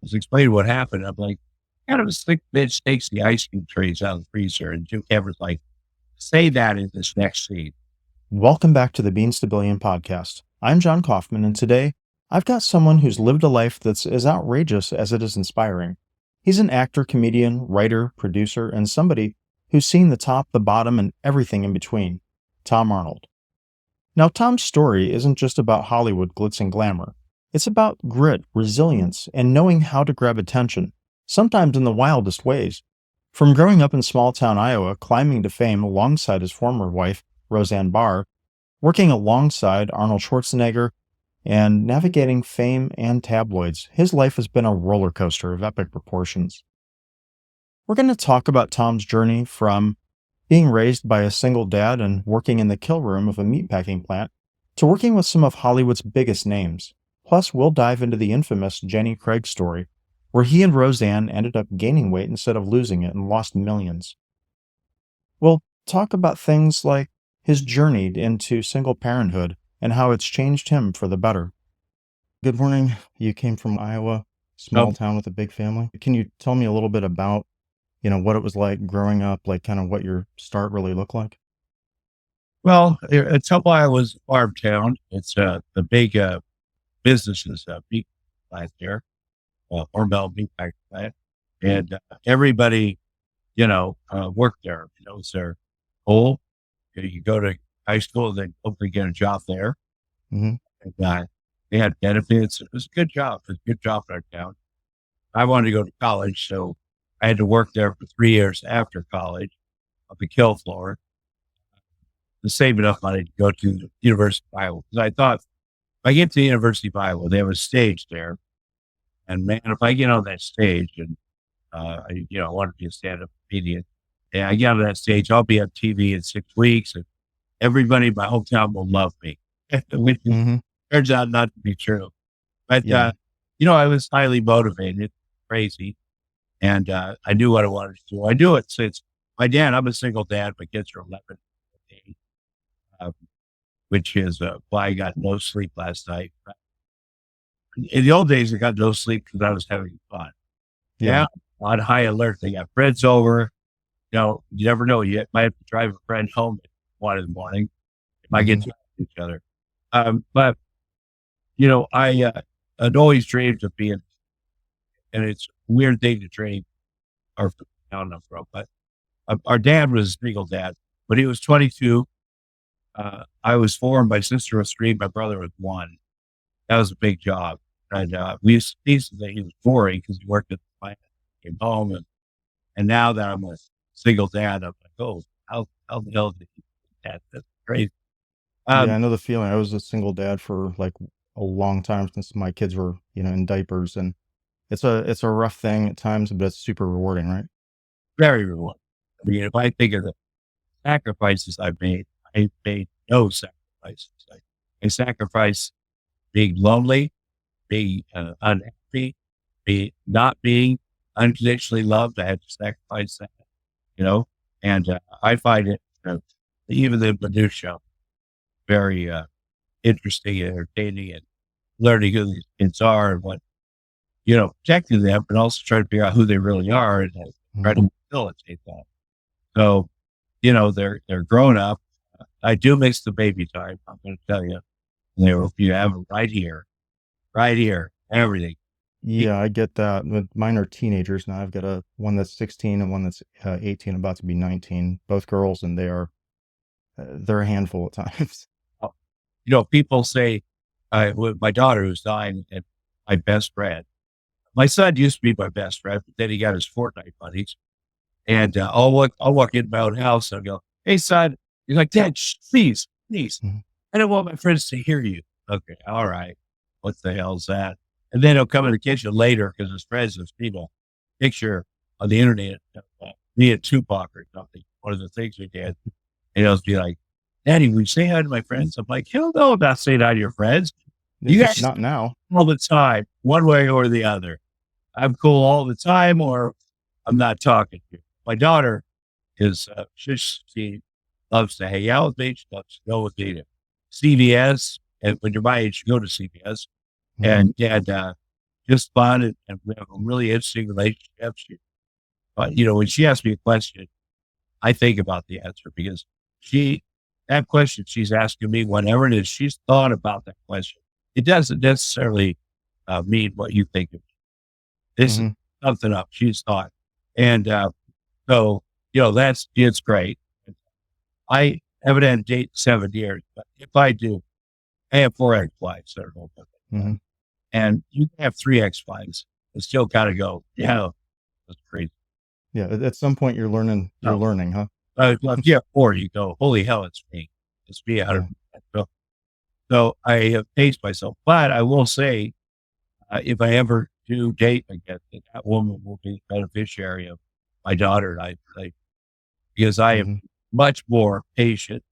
was explaining what happened. I'm like, kind of a sick bitch takes the ice cream trays out of the freezer. And Jim Cameron's like, say that in this next scene. Welcome back to the Beans to Billion podcast. I'm John Kaufman, and today I've got someone who's lived a life that's as outrageous as it is inspiring. He's an actor, comedian, writer, producer, and somebody who's seen the top, the bottom, and everything in between. Tom Arnold. Now, Tom's story isn't just about Hollywood glitz and glamour. It's about grit, resilience, and knowing how to grab attention, sometimes in the wildest ways. From growing up in small-town Iowa, climbing to fame alongside his former wife, Roseanne Barr, working alongside Arnold Schwarzenegger, and navigating fame and tabloids, his life has been a roller coaster of epic proportions. We're going to talk about Tom's journey from being raised by a single dad and working in the kill room of a meatpacking plant to working with some of Hollywood's biggest names. Plus, we'll dive into the infamous Jenny Craig story, where he and Roseanne ended up gaining weight instead of losing it and lost millions. We'll talk about things like his journey into single parenthood and how it's changed him for the better. Good morning. You came from Iowa, small Um, town with a big family. Can you tell me a little bit about, what it was like growing up, like kind of what your start really looked like? well, Tupelo was a farm town. It's the big businesses, meat plant there, Hormel meat packing plant. And everybody, worked there. It's their goal. You go to high school, then hopefully get a job there. Hmm. And they had benefits. It was a good job. It was a good job in our town. I wanted to go to college, so I had to work there for 3 years after college on the kill floor to save enough money to go to the University of Iowa. Because I thought, if I get to the University of Iowa, they have a stage there. And man, if I get on that stage and, I want to be a stand-up comedian, and I get on that stage, I'll be on TV in 6 weeks and everybody in my hometown will love me, which Hmm. turns out not to be true. But, Yeah. I was highly motivated, crazy, and I knew what I wanted to do. I knew it since I'm a single dad. My kids are 11, 15, uh, which is why I got no sleep last night. In the old days, I got no sleep because I was having fun. Yeah. Yeah, on high alert. They got friends over. You never know. You might have to drive a friend home at 1 in the morning. It might get Hmm. to each other. But I I'd always dreamed of being, and it's a weird thing to dream or town I'm from. But our dad was a single dad, but he was 22. I was 4, and my sister was 3. My brother was 1. That was a big job, and we used to tease that he was boring because he worked at the plant, came home, and now that I'm a single dad, I'm like, oh, how the hell did he do that? That's crazy. Yeah, Um, I know the feeling. I was a single dad for like a long time since my kids were, in diapers, and it's a rough thing at times, but it's super rewarding, right? Very rewarding. I mean, if I think of the sacrifices I made no sacrifices. I sacrificed being lonely, being unhappy, not being unconditionally loved. I had to sacrifice that, and I find it, even the minutia, very interesting and entertaining and learning who these kids are and what, protecting them, but also trying to figure out who they really are and try Hmm. to facilitate that. So, they're grown up. I do miss the baby time. I'm going to tell you, you have them right here, everything. Yeah, I get that. But mine are teenagers now. I've got a one that's 16 and one that's 18, about to be 19. Both girls, and they're a handful at times. People say, with my daughter who's 9 and my best friend, my son used to be my best friend, but then he got his Fortnite buddies. And I'll walk in my own house and I'll go, hey, son. He's like, Dad, please, please. Mhm. I don't want my friends to hear you. Okay, all right. What the hell's that? And then he'll come in the kitchen later because his friends have seen a picture on the internet of me and Tupac or something, one of the things we did. And he'll be like, Daddy, will you say hi to my friends? I'm like, hell no, I'm not saying hi to your friends. You guys Not now. all the time, one way or the other. I'm cool all the time or I'm not talking to you. My daughter is, she loves to hang out with me. She loves to go with me to CVS. And when you're my age, you go to CVS. Hmm. And just fun, and we have a really interesting relationship. But when she asks me a question, I think about the answer because that question she's asking me, whatever it is, she's thought about that question. It doesn't necessarily mean what you think of. This is hmm something up. She's thought. And so, it's great. I haven't had a date in 7 years, but if I do, I have 4 ex-wives that are open. hmm And you can have 3 ex-wives and still kind of go, yeah, that's crazy. Yeah. At some point, you're learning. You're No, learning, huh? if you have 4, you go, holy hell, it's me. It's me out of Yeah. so I have paced myself. But I will say, if I ever do date again, that woman will be the beneficiary of my daughter and I because I am hmm much more patient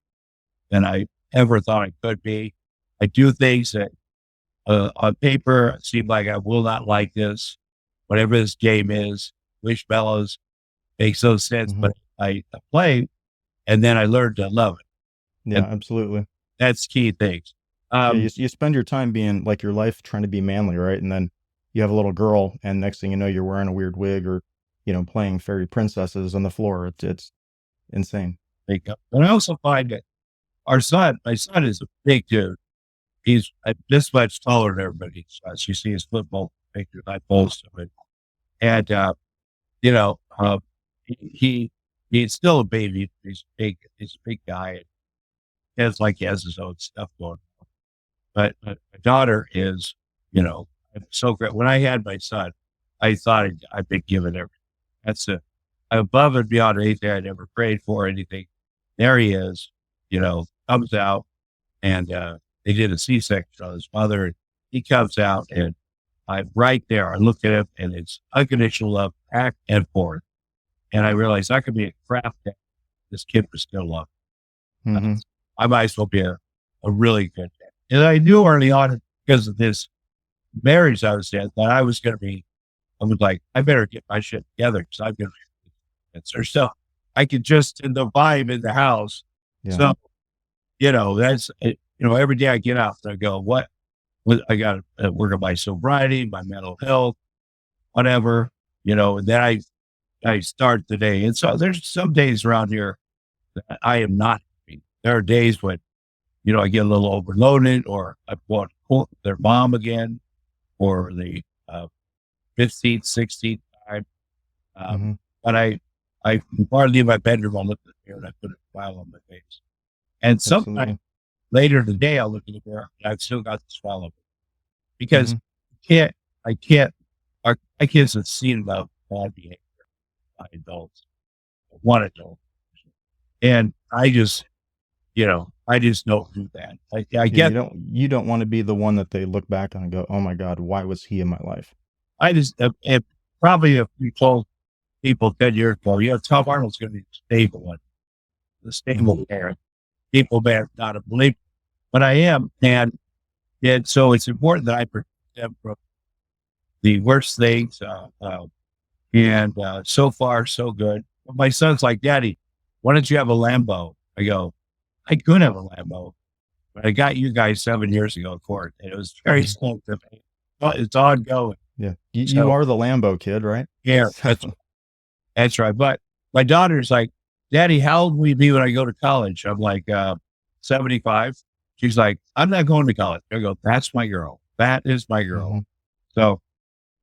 than I ever thought I could be. I do things that on paper seem like I will not like this, whatever this game is. Wishmallows makes no sense, hmm but I play and then I learn to love it. Yeah. And Absolutely. that's key things. Yeah. Um, You spend your time being like your life trying to be manly, right? And then you have a little girl, and next thing you know, you're wearing a weird wig or playing fairy princesses on the floor. It's insane. but I also find that my son is a big dude. He's this much taller than everybody. You see his football pictures. I post them, and you know, he's still a baby. He's big. He's a big guy. He has his own stuff going on. But my daughter is, I'm so great. When I had my son, I thought I'd been given everything. That's above and beyond anything I'd ever prayed for. Anything. There he is. Comes out. And they did a C-section on his mother. And he comes out, and I'm right there. I look at him, and it's unconditional love, back and forth. And I realized I could be a crap dad. This kid was still love. hmm I might as well be a really good dad. And I knew early on because of this marriage I was in that I was like, I better get my shit together because I'm going to be a cancer. So I could just in the vibe in the house. Yeah. So that's it. Every day I get out and I go, I got to work on my sobriety, my mental health, whatever, and then I start the day. And so there's some days around here that I am not happy. There are days when, I get a little overloaded or I want to quote their mom again or the 15th, 16th time. hmm But before I leave my bedroom, I'll look at the mirror and I put a smile on my face. And sometimes Absolutely. later in the day, I'll look in the mirror and I've still got the smile on because hmm I can't, our kids have seen about bad behavior by adults, one adult. And I just don't do that. I Yeah. get, You don't want to be the one that they look back on and go, "Oh my God, why was he in my life?" I just, and probably if we told people 10 years ago, Tom Arnold's going to be the stable one, the hmm stable parent, people may not have believed, but I am. And so it's important that I protect them from the worst things. And so far, so good. My son's like, Daddy, why don't you have a Lambo? I go, I could have a Lambo, but I got you guys 7 years ago in court. And it was very hmm slow to me. But it's ongoing. Yeah. You So, are the Lambo kid, right? yeah, that's right. But my daughter's like, Daddy, how old will you be when I go to college? I'm like, 75. She's like, I'm not going to college. I go, that's my girl. That is my girl. hmm So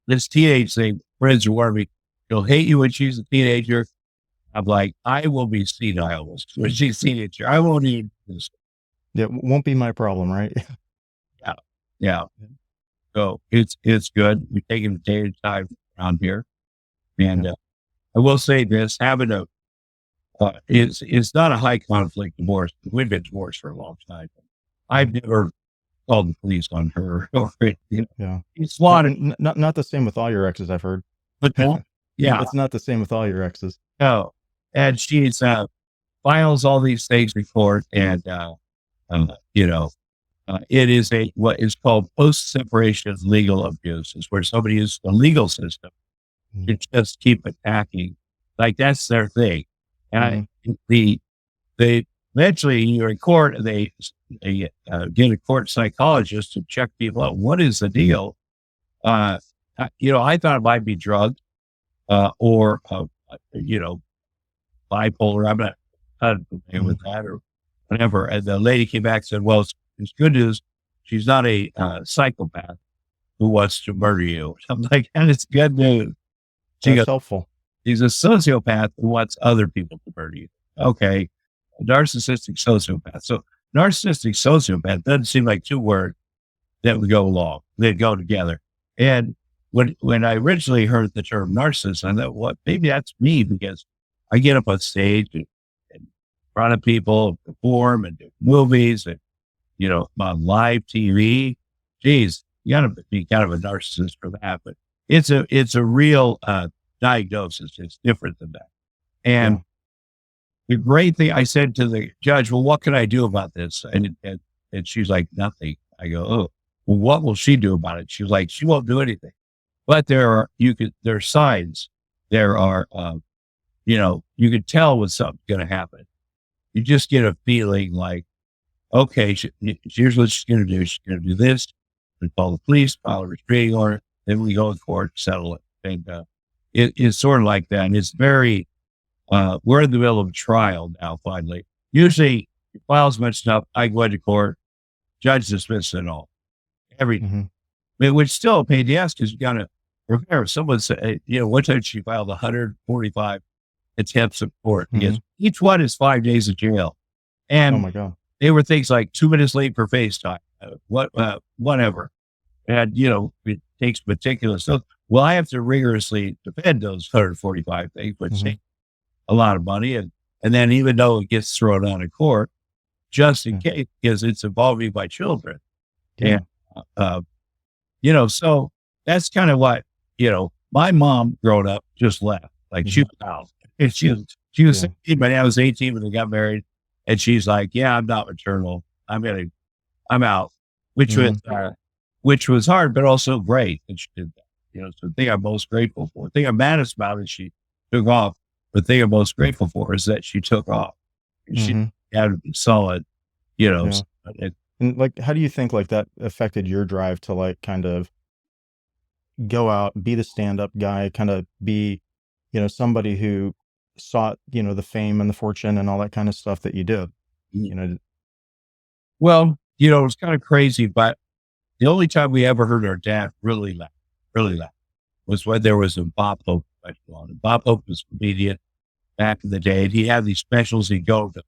this teenage thing, friends are warning me, she'll hate you when she's a teenager. I'm like, I will be senile when she's a teenager. I won't even do this. Yeah. Won't be my problem, right? Yeah. Yeah. So it's good. We're taking a day at a time around here. And Yeah. I will say this, having it's not a high conflict divorce. We've been divorced for a long time. I've Mhm. never called the police on her or, Yeah. he's slaughtered. Not the same with all your exes, I've heard. But no, yeah, It's not the same with all your exes. no. And she's, files all these things before and, you know, it is what is called post-separation legal abuse is where somebody uses the legal system Mhm. to just keep attacking. Like that's their thing. And Mhm. they eventually you're in court and they get a court psychologist to check people out. What is the deal? I thought it might be drugs, or, bipolar. I'm not familiar with that or whatever. And the lady came back and said, well, it's good news. She's not a psychopath who wants to murder you. I'm like, and it's good news. She That's goes, helpful. he's a sociopath who wants other people to murder you. Okay. A narcissistic sociopath. So narcissistic sociopath doesn't seem like two words that would go along. They'd go together. And when I originally heard the term narcissist, I thought, what, maybe that's me, because I get up on stage and in front of people, perform and do movies and, on live TV. Geez, you gotta be kind of a narcissist for that, but it's a real, diagnosis. It's different than that. And the great thing, I said to the judge, well, what can I do about this? And she's like, nothing. I go, oh, well, what will she do about it? She's like, she won't do anything. But there are signs. There are, you can tell when something's going to happen. You just get a feeling like, okay, here's what she's going to do. She's going to do this. We call the police, file a restraining order. Then we go in court, settle it. And it's sort of like that. And it's very, we're in the middle of a trial now, finally. Usually, you file as much stuff, I go into court, judge dismisses it all. Everything. Which still a pain in the ass, because you got to prepare. Someone said, one time she filed 145 attempts of court, because each one is 5 days of jail. And oh my God. They were things like 2 minutes late for FaceTime, whatever. And, it takes meticulous. So, well, I have to rigorously defend those 145 things, which take a lot of money. And then even though it gets thrown out of court, just in case, because it's involving my children. Yeah. And, so that's kind of what, my mom growing up just left. Like she was out. And she was 16, but I was 18 when they got married. And she's like, yeah, I'm not maternal. I'm out, which was hard, but also great that she did that. So the thing I'm most grateful for, the thing I'm maddest about is she took off. The thing I'm most grateful for is that she took off. She had to be solid, so and like, how do you think like that affected your drive to like kind of go out, be the stand-up guy, kind of be, somebody who sought, the fame and the fortune and all that kind of stuff that you did, Well, it was kind of crazy, but the only time we ever heard our dad really laugh, was when there was a Bob Hope special on. And Bob Hope was a comedian back in the day, and he had these specials. He'd go to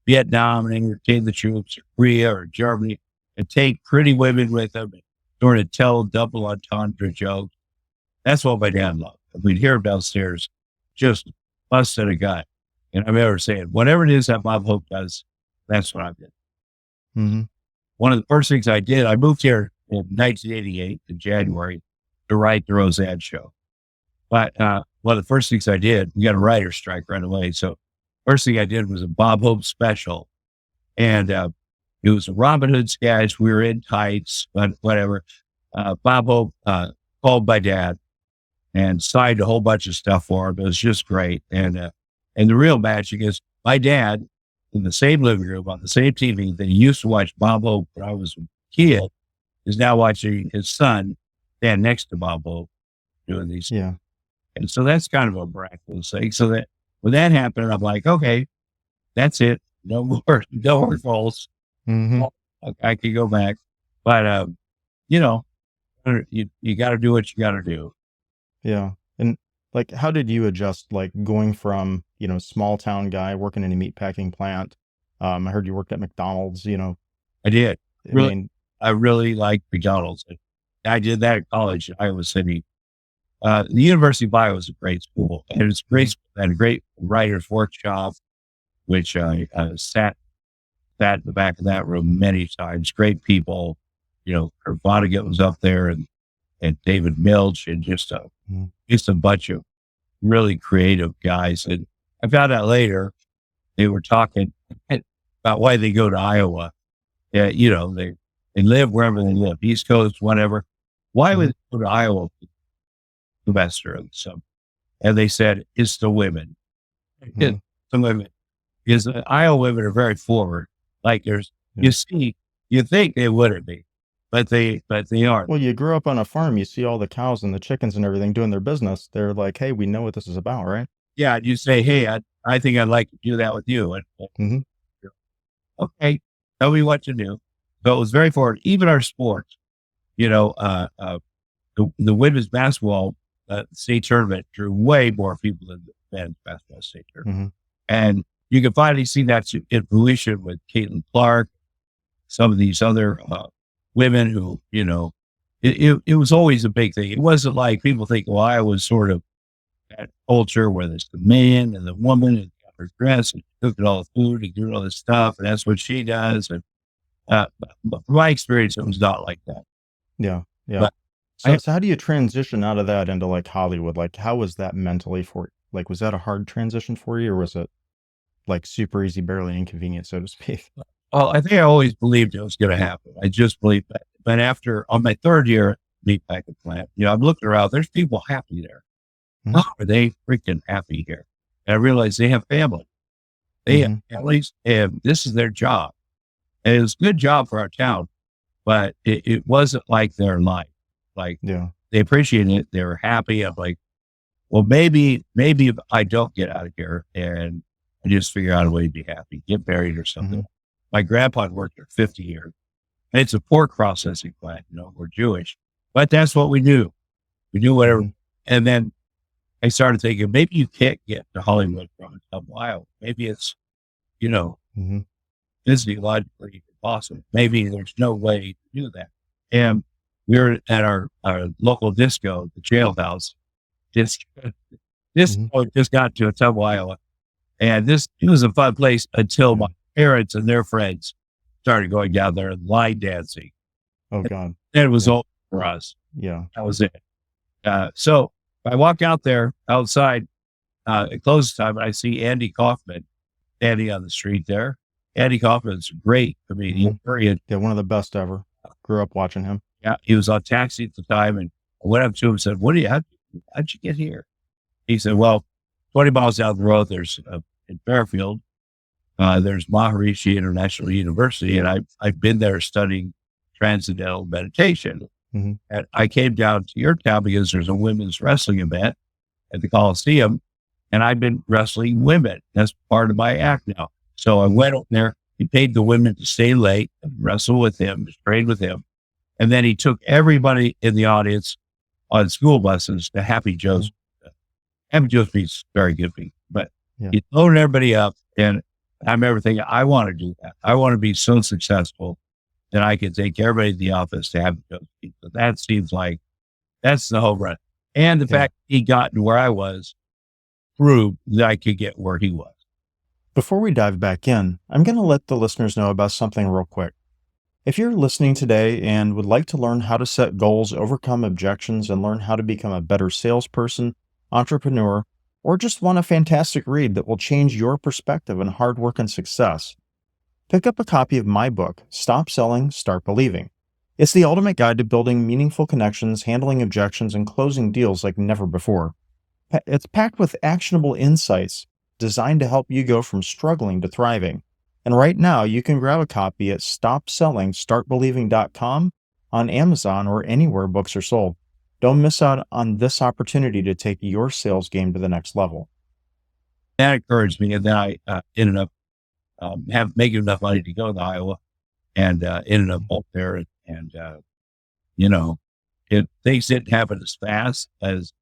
Vietnam and entertain the troops, or Korea or Germany, and take pretty women with him and sort of tell double entendre jokes. That's what my dad loved. And we'd hear him downstairs, just busting a gut. And I remember saying, whatever it is that Bob Hope does, that's what I did. One of the first things I did, I moved here in 1988 in January to write the Roseanne show. But one of the first things I did, we got a writer's strike right away. So first thing I did was a Bob Hope special. And it was a Robin Hood sketch. We were in tights, but whatever. Bob Hope called my dad and signed a whole bunch of stuff for him. It was just great. And the real magic is my dad, in the same living room on the same TV that he used to watch Bob Hope when I was a kid, is now watching his son stand next to Bob Hope doing these. Yeah. And so that's kind of a miraculous thing. So that when that happened, I'm like, okay, that's it. No more false. I can go back. But, you got to do what you got to do. Yeah. And like, how did you adjust, like going from, small town guy working in a meat packing plant? I heard you worked at McDonald's, I did. I really liked McDonald's. I did that at college in Iowa City. The University of Iowa was a great school, and it's great and a great writer's workshop, which I sat in the back of that room many times. Great people, Kurt Vonnegut was up there, and David Milch, and just a bunch of really creative guys. And I found out later they were talking about why they go to Iowa. Yeah, they live wherever they live, East Coast, whatever. Why would they go to Iowa for the semester or something? And they said, it's the women. It's the women. Because the Iowa women are very forward. Like you think they wouldn't be. but they are. Well, you grew up on a farm, you see all the cows and the chickens and everything doing their business. They're like, hey, we know what this is about, right? Yeah, and you say, hey, I think I'd like to do that with you. And Hmm. okay, tell me what to do. So it was very forward. Even our sports, you know, the women's basketball state tournament drew way more people than the men's basketball state tournament. Hmm. And you can finally see that in fruition with Caitlin Clark, some of these other women who, it was always a big thing. It wasn't like people think, well, I was sort of that culture where there's the man and the woman and got her dress and cooking all the food and doing all this stuff. And that's what she does. And but from my experience, it was not like that. Yeah. Yeah. But So how do you transition out of that into like Hollywood? Like, how was that mentally for you? Like, was that a hard transition for you, or was it like super easy, barely inconvenient, so to speak? well, I think I always believed it was going to happen. I just believed that. But after on my third year at meat packing plant, I'm looking around. There's people happy there. Mhm. How are they freaking happy here? And I realized they have family. They have families, and this is their job. And it was a good job for our town, but it wasn't like their life. Like Yeah. they appreciated it. They were happy. I'm like, well, maybe if I don't get out of here and I just figure out a way to be happy, get married or something. My grandpa had worked there 50 years. And it's a pork processing plant. We're Jewish, but that's what we knew. We knew whatever. And then I started thinking, maybe you can't get to Hollywood from Ohio. Maybe it's, physiologically impossible. Maybe there's no way to do that. And we were at our local disco, the Jailhouse. Disco just got to Tumble, Iowa. And it was a fun place until my parents and their friends started going down there and line dancing. Oh God. And it was all for us. Yeah. That was it. So I walk out there outside at close time, and I see Andy Kaufman standing on the street there. Andy Kaufman's great comedian. Yeah, one of the best ever. Grew up watching him. Yeah, he was on Taxi at the time, and I went up to him and said, how'd you get here? He said, well, 20 miles down the road, there's in Fairfield, there's Maharishi International University, and I've been there studying transcendental meditation. And I came down to your town because there's a women's wrestling event at the Coliseum, and I've been wrestling women. That's part of my act now. So I went up there. He paid the women to stay late and wrestle with him, train with him. And then he took everybody in the audience on school buses to Happy Joe's. Happy Joe's Beach, very good beat. But he loaded everybody up. And I remember thinking, I want to do that. I want to be so successful that I can take everybody to the office to Happy Joe's Beach. So that seems like that's the home run. And the fact he got to where I was proved that I could get where he was. Before we dive back in, I'm going to let the listeners know about something real quick. If you're listening today and would like to learn how to set goals, overcome objections, and learn how to become a better salesperson, entrepreneur, or just want a fantastic read that will change your perspective on hard work and success, pick up a copy of my book, Stop Selling, Start Believing. It's the ultimate guide to building meaningful connections, handling objections, and closing deals like never before. It's packed with actionable insights designed to help you go from struggling to thriving. And right now, you can grab a copy at stopsellingstartbelieving.com, on Amazon, or anywhere books are sold. Don't miss out on this opportunity to take your sales game to the next level. That encouraged me, and then I ended up making enough money to go to Iowa, and ended up up there. And things didn't happen as fast as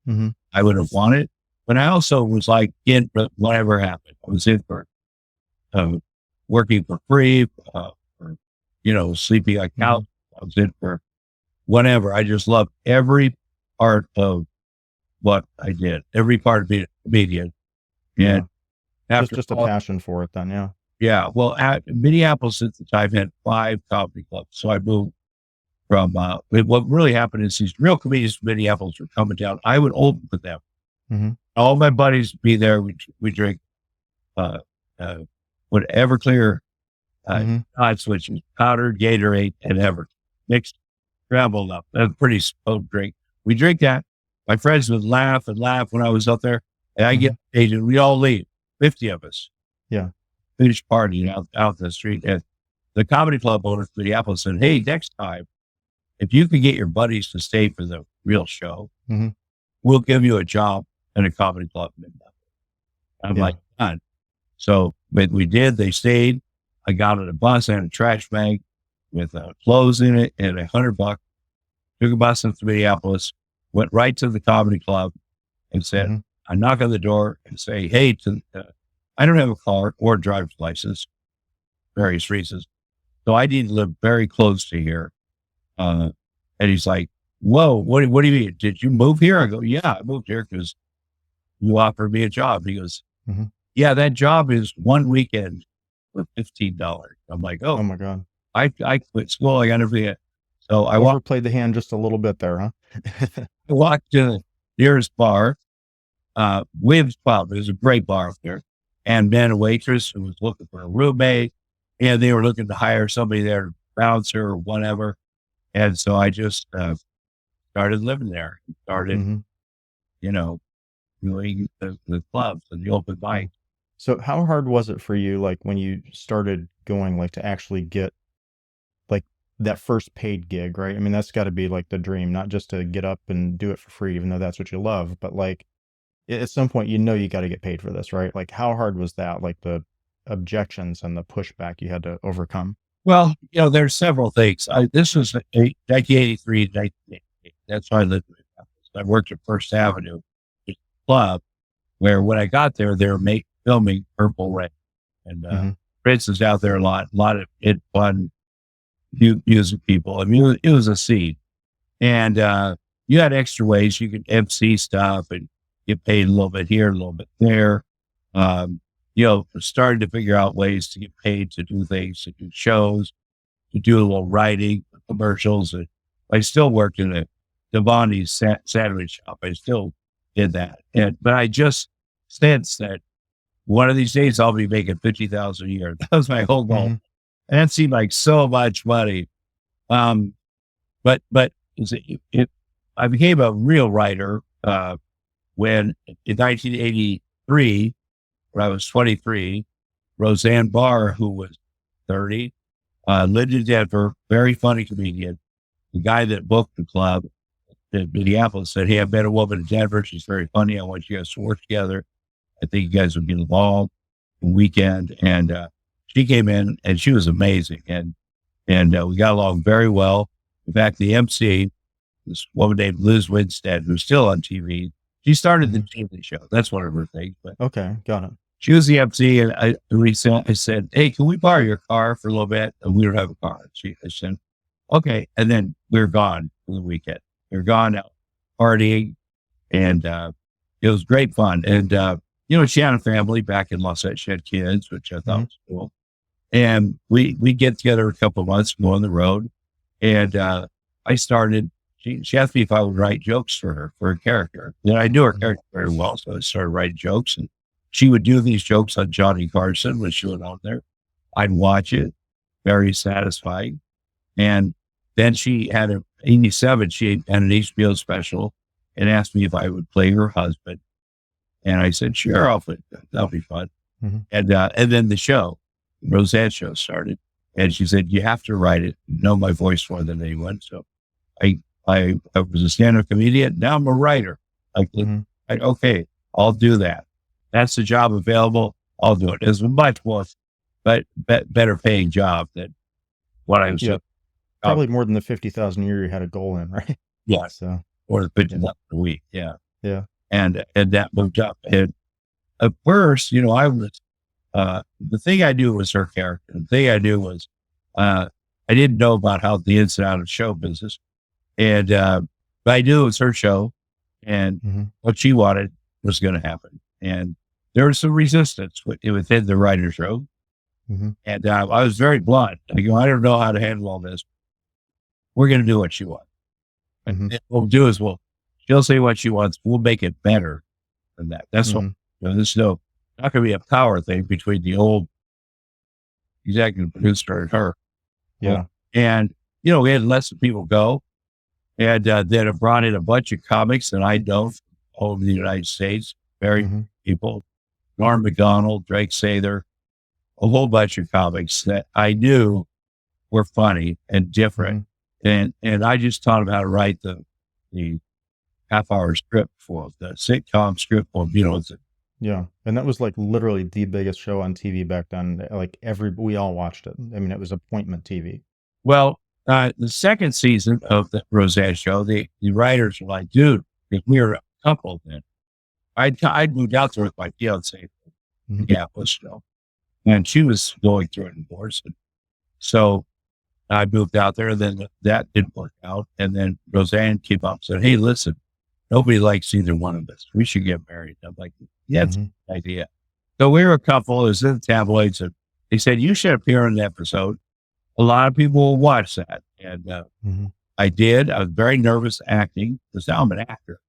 I would have wanted. But I also was like, in whatever happened, I was in for working for free, sleeping on couch. I was in for whatever. I just loved every part of what I did, every part of being a comedian. And after just a passion for it then, yeah. Yeah. Well, at Minneapolis at the time had 5 comedy clubs. So I moved from, what really happened is these real comedians from Minneapolis were coming down. I would open for them. All my buddies would be there. We drink, Everclear, hot switches, powdered Gatorade, and Ever mixed, scrambled up. That's a pretty smoked drink. We drink that. My friends would laugh and laugh when I was up there, and I get paid, and we all leave, 50 of us. Yeah. Finish partying out the street. And the comedy club owner from Minneapolis said, hey, next time if you can get your buddies to stay for the real show, Mhm. we'll give you a job in a comedy club. I'm Yeah. like, done. So, but we did. They stayed. I got on a bus and a trash bag with clothes in it and $100. Took a bus into Minneapolis, went right to the comedy club, and said, Mhm. I knock on the door and say, hey, I don't have a car or a driver's license, various reasons. So I need to live very close to here. And he's like, whoa, what do you mean? Did you move here? I go, yeah, I moved here because you offered me a job. He goes, Mhm. yeah, that job is one weekend for $15. I'm like, Oh oh, my God. I quit school. I got everything. So Overplayed the hand just a little bit there, huh? I walked to the nearest bar, Wibb's Pub. It was a great bar up there. And then a waitress who was looking for a roommate, and they were looking to hire somebody there, bouncer or whatever. And so I just started living there. Started, Mhm. you know, doing the clubs and the open mic. So how hard was it for you, like, when you started going, like, to actually get, like, that first paid gig, right? I mean, that's gotta be, like, the dream, not just to get up and do it for free, even though that's what you love, but, like, at some point, you gotta get paid for this, right? Like, how hard was that? Like, the objections and the pushback you had to overcome? Well, there's several things. This was 1983, 1988. That's why I lived in Minneapolis. I worked at First Avenue Club, where when I got there, they were filming Purple Rain. And Mhm. Prince is out there a lot of fun music people. I mean, it was a scene. And you had extra ways you could MC stuff and get paid a little bit here, a little bit there. Um, starting to figure out ways to get paid to do things, to do shows, to do a little writing, commercials. And I still worked in a Devondi's sandwich shop. I still did that. But I just sensed that one of these days I'll be making 50,000 a year. That was my whole goal. Mhm. And that seemed like so much money. Um, but I became a real writer when in 1983, when I was 23, Roseanne Barr, who was 30, lived in Denver, very funny comedian. The guy that booked the club in Minneapolis said, hey, I met a woman in Denver. She's very funny. I want you guys to work together. I think you guys would get along weekend. And she came in and she was amazing. And we got along very well. In fact, the MC, this woman named Liz Winstead, who's still on TV, she started the Mhm. TV show. That's one of her things. But Okay, got it. she was the MC, and I said, hey, can we borrow your car for a little bit? And we don't have a car. I said, okay. And then we were gone for the weekend. We were gone out partying, and it was great fun. And, she had a family back in Los Angeles. She had kids, which I thought Mhm. was cool. And we get together a couple of months, go on the road. And I started, she asked me if I would write jokes for her, for a character. And I knew her Mhm. character very well. So I started writing jokes. And she would do these jokes on Johnny Carson when she went on there. I'd watch it, very satisfying. And then she had in 87, she had an HBO special and asked me if I would play her husband. And I said, sure, I'll play that. That'll be fun. Mhm. And then the show, Roseanne show started. And she said, you have to write it. You know my voice more than anyone. So I was a stand-up comedian. Now I'm a writer. Mhm. Okay, I'll do that. That's the job available. I'll do it. It's a much more, better paying job than what I was Yeah, doing. probably more than the 50,000 a year you had a goal in, right? Yeah, So, or the 50 yeah. a week. Yeah, Yeah. and that moved up. And at first, I was the thing I knew was her character. The thing I knew was I didn't know about how the ins and outs of show business, and but I knew it was her show, and Mhm. what she wanted was going to happen. And there was some resistance within the writers' room, Mhm. and I was very blunt. I go, I don't know how to handle all this. We're going to do what she wants. And Mhm. what we'll do is she'll say what she wants. We'll make it better than that. That's what, Mhm. there's not going to be a power thing between the old executive producer and her. Yeah. And, we had less people go. And then it brought in a bunch of comics that I know from all over the United States, very Mhm. people, Norm Macdonald, Drake Sather, a whole bunch of comics that I knew were funny and different. Mhm. and I just taught him how to write the half-hour script for the sitcom script for, Yeah. And that was like literally the biggest show on TV back then. Like we all watched it. I mean, it was appointment TV. well, the second season of the Roseanne show, the writers were like, dude, if we were a couple then, I'd moved out there with my fiance, Minneapolis show, and she was going through a divorce. And so I moved out there, and then that didn't work out. And then Roseanne came up and said, hey, listen, nobody likes either one of us. We should get married. I'm like, yeah, that's a good idea. So we were a couple. It was in the tabloids, and they said, you should appear in an episode. A lot of people will watch that. And I did. I was very nervous acting because now I'm an actor,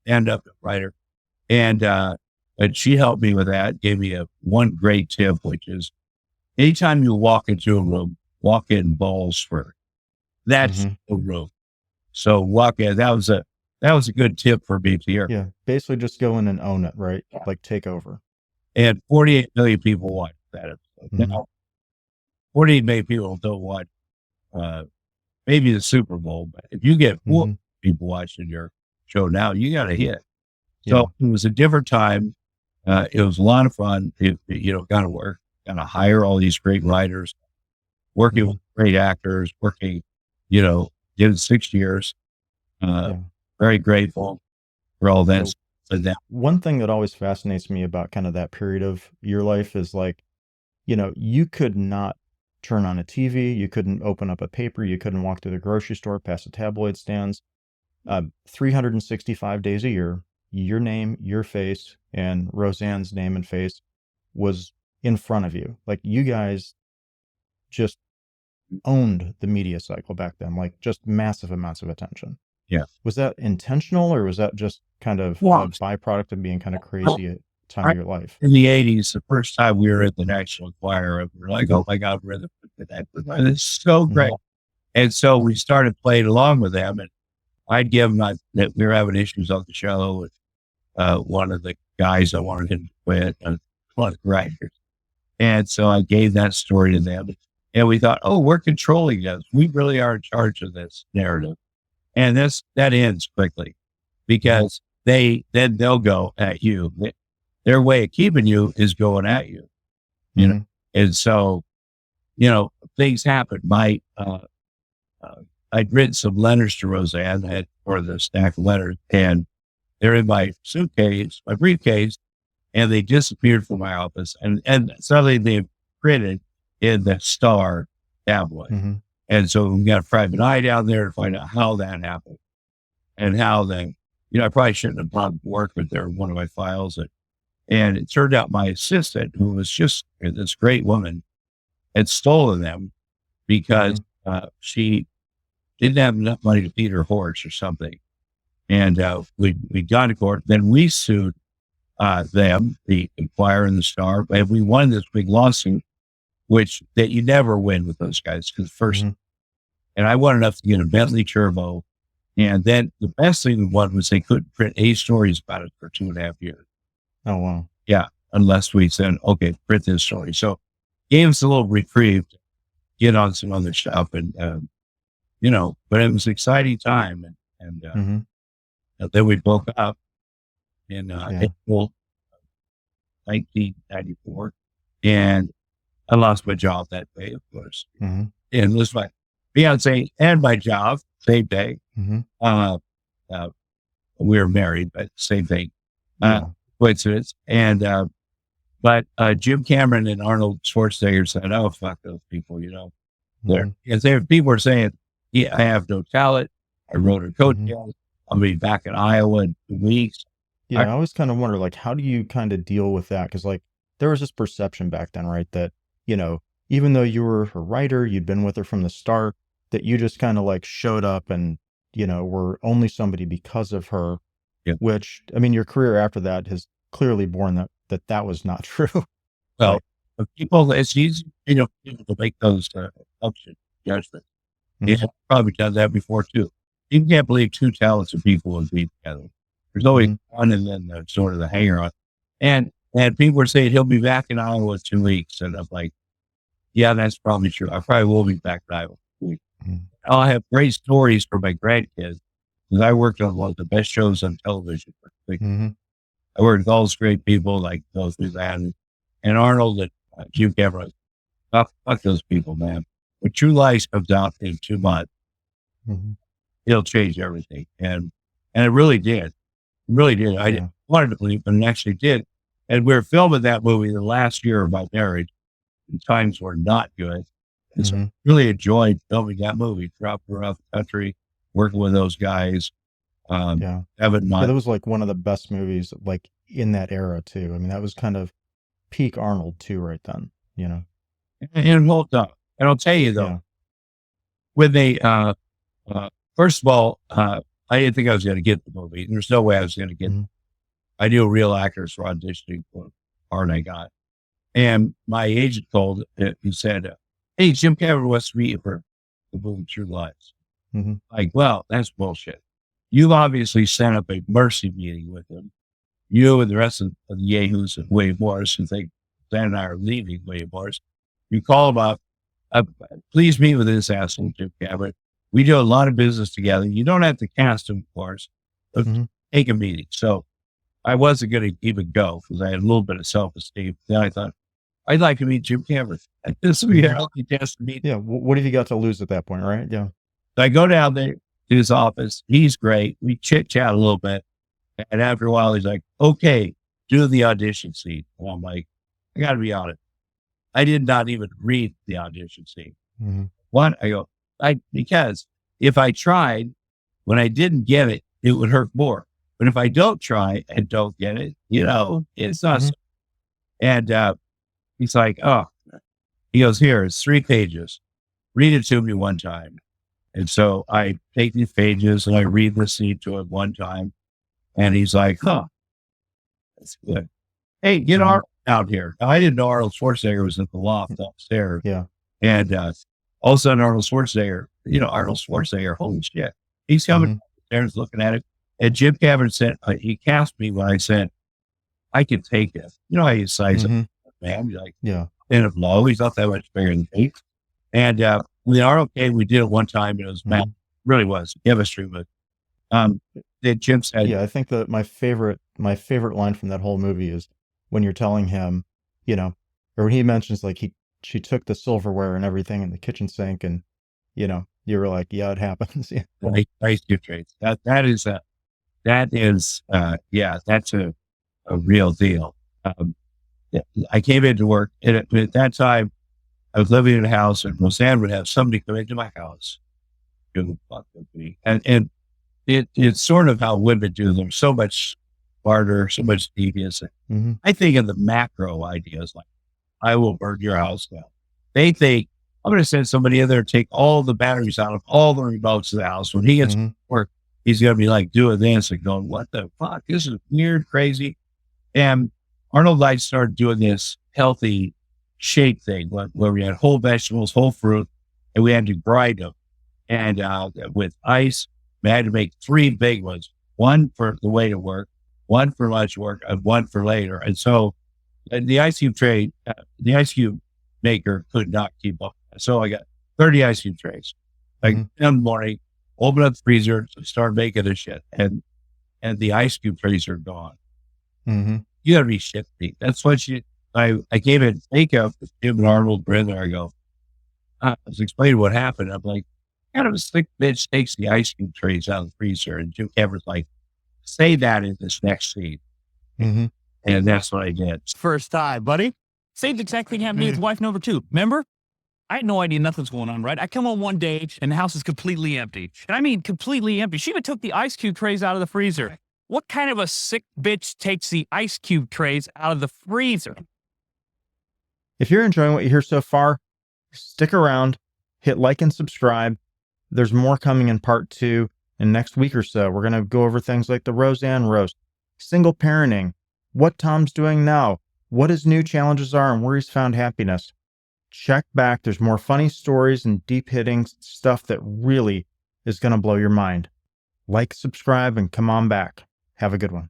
stand-up writer. And she helped me with that, gave me one great tip, which is anytime you walk into a room, walk in balls first. That's the room. So walk in. That was a good tip for me here. Yeah. Basically just go in and own it, right? Yeah. Like take over. And 48 million people watched that episode. Now, 48 million people don't watch maybe the Super Bowl, but if you get 4 people watching your show now, you got a hit. So it was a different time. It was a lot of fun. Got to work, got to hire all these great writers, working with great actors, did 6 years. Very grateful for all that. One thing that always fascinates me about kind of that period of your life is like, you could not turn on a TV, you couldn't open up a paper, you couldn't walk to the grocery store, past the tabloid stands. 365 days a year, your name, your face, and Roseanne's name and face was in front of you. Like you guys just owned the media cycle back then, like just massive amounts of attention. Yeah. Was that intentional or was that just kind of a byproduct of being kind of crazy at time of your life? In the 80s, the first time we were at the National Enquirer, we were like, oh my God, we're in that. It's so great. And so we started playing along with them. And I'd give them that we were having issues on the show with one of the guys I wanted him to quit, one of the writers. And so I gave that story to them. And we thought, oh, we're controlling this. We really are in charge of this narrative. And that ends quickly because they'll go at you. Their way of keeping you is going at you, And so, things happen. I'd written some letters to Roseanne or the stack of letters, and they're in my suitcase, my briefcase, and they disappeared from my office. And suddenly they printed in the Star tabloid. And so we got a private eye down there to find out how that happened and how I probably shouldn't have brought work, but they're one of my files. And it turned out my assistant, who was just this great woman, had stolen them because she didn't have enough money to feed her horse or something. And we got to court. Then we sued them, the Enquirer and the Star, and we won this big lawsuit, that you never win with those guys because first, and I won enough to get a Bentley Turbo. And then the best thing we won was they couldn't print any stories about it for 2.5 years. Oh, wow. Yeah. Unless we said, okay, print this story. So gave us a little reprieve to get on some other stuff. And, but it was an exciting time. And then we broke up in April 1994. And I lost my job that day, of course. And lost my fiance and my job, same day. We were married, but same thing. Coincidence. And, but Jim Cameron and Arnold Schwarzenegger said, oh, fuck those people, people were saying, I have no talent. I wrote a coattails. I'll be back in Iowa in 2 weeks. Yeah, I always kind of wonder, like, how do you kind of deal with that? Because, like, there was this perception back then, right, that, even though you were a writer, you'd been with her from the start, that you just kind of, like, showed up and, were only somebody because of her, which, I mean, your career after that has clearly borne that was not true. Well, people, it's easy, people to make those assumptions, judgments. Yeah, I've probably done that before, too. You can't believe two talented people would be together. There's always one and then sort of the hanger on. And people were saying he'll be back in Iowa in 2 weeks. And I'm like, yeah, that's probably true. I probably will be back in Iowa in 2 weeks. I'll have great stories for my grandkids because I worked on one of the best shows on television. Like, Mm-hmm. I worked with all these great people like those Roseanne and Arnold and Hugh Cameron. Fuck those people, man. When True Lies comes out in 2 months, Mm-hmm. it'll change everything. And it really did. It really did. I didn't wanted to believe, but it actually did. And we were filming that movie the last year of my marriage, and times were not good. And so I really enjoyed filming that movie, dropping around the country, working with those guys. Yeah, Evan that Mott. was like one of the best movies like in that era too. I mean, that was kind of peak Arnold too, right then. And hold up. And I'll tell you though, Yeah. when they first of all, I didn't think I was going to get the movie. There's no way I was going to get. Mhm. I knew real actors for auditioning for the part I got, and my agent called. He said, "Hey, Jim Cameron wants to meet you for the movie True Lies." Mhm. Like, well, that's bullshit. You've obviously set up a mercy meeting with him. You and the rest of the yahoos and William Morris, who think Dan and I are leaving William Morris. You call him up. Please meet with this asshole, Jim Cameron. We do a lot of business together. You don't have to cast him, of course, but Mhm. take a meeting. So I wasn't going to even go because I had a little bit of self-esteem. Then I thought, I'd like to meet Jim Cameron. And this would be a healthy chance to meet. Yeah. What have you got to lose at that point, right? Yeah. So I go down there to his office. He's great. We chit-chat a little bit. And after a while, he's like, okay, do the audition scene. And I'm like, I got to be honest. I did not even read the audition scene. Mhm. What? I go, because if I tried, when I didn't get it, it would hurt more. But if I don't try and don't get it, it's not. Mhm. And he's like, oh, he goes, here, it's 3 pages. Read it to me one time. And so I take these pages and I read the scene to him one time. And he's like, huh, that's good. Hey, get Mhm. Arnold out here. Now, I didn't know Arnold Schwarzenegger was in the loft upstairs. Yeah. And all of a sudden, Arnold Schwarzenegger, holy shit. He's coming upstairs looking at it. And Jim Cameron said, he cast me when I said, I can take it. You know how you size it, man. You're like, Yeah. and of low, he's not that much bigger than me. And when Arnold came, we did it one time. And it was, man, really was chemistry. But then Jim said, Yeah. I think that my favorite line from that whole movie is when you're telling him, or when he mentions like she took the silverware and everything in the kitchen sink, and you were like, yeah, it happens. Yeah. ice cube trades. That's a real deal. I came into work, and at that time, I was living in a house, and Roseanne would have somebody come into my house, do the fuck with me, and it's sort of how women do them. So much smarter, so much devious. I think of the macro ideas, like I will burn your house down. They think I'm going to send somebody in there and take all the batteries out of all the remotes of the house. When he gets to work, he's going to be like doing this and going, what the fuck? This is weird, crazy. And Arnold and I started doing this healthy shake thing where we had whole vegetables, whole fruit, and we had to grind them. And with ice, we had to make 3 big ones, one for the way to work, one for lunch work, and one for later. And so the ice cube tray, the ice cube maker could not keep up. So I got 30 ice cube trays. Like in the morning, open up the freezer, start making this shit. And the ice cube trays are gone. You got to be shifty. That's what I gave it makeup with Jim and Arnold Brenner. I go, I was explaining what happened. I'm like, kind of a slick bitch takes the ice cube trays out of the freezer. And Jim Cameron's like, say that in this next scene. And that's what I did. First time, buddy. Same exact thing happened to me with wife number 2. Remember? I had no idea nothing's going on, right? I come home one day and the house is completely empty. And I mean completely empty. She even took the ice cube trays out of the freezer. What kind of a sick bitch takes the ice cube trays out of the freezer? If you're enjoying what you hear so far, stick around, hit like and subscribe. There's more coming in part 2 in next week or so. We're going to go over things like the Roseanne roast, single parenting, what Tom's doing now, what his new challenges are, and where he's found happiness. Check back. There's more funny stories and deep-hitting stuff that really is going to blow your mind. Like, subscribe, and come on back. Have a good one.